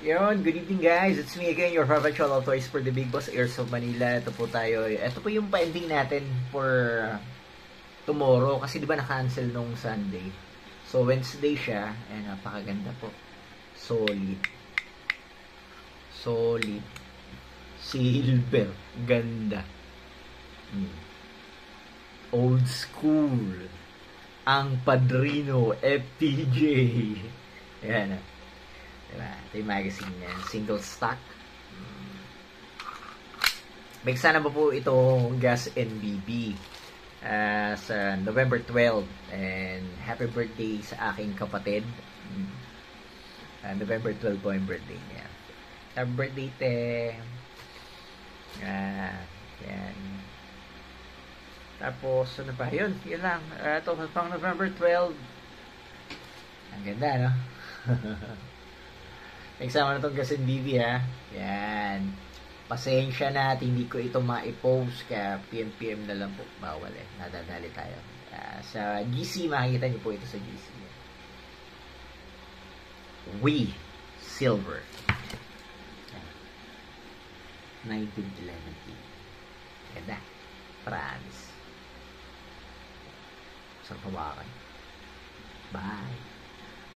Yun, good evening guys. It's me again, your favorite channel toys for the Big Boss Airsoft Manila. Ito po tayo. Ito po yung pa-ending natin for tomorrow. Kasi di ba na-cancel nung Sunday. So Wednesday siya. And napakaganda po. Solid. Solid. Silver. Ganda. Old school. Ang Padrino FTJ. Yan. Diba? Ito yung magazine niya. Single stock. Bigsa na ba po ito Gas NBB sa November 12. And happy birthday sa aking kapatid. November 12 po yung birthday niya. Happy birthday, te. Yan. Tapos, ano pa? Yun lang. Ito, pang November 12. Ang ganda, no? Nagsama na itong Gas NBB, ha? Yan. Pasensya na at hindi ko ito ma-post. Kaya PM na lang po. Bawal eh. Nadadali tayo. Sa GC, makikita niyo po ito sa GC. We Silver. 1911. Ganda. Promise. Sarap hawakan. Bye.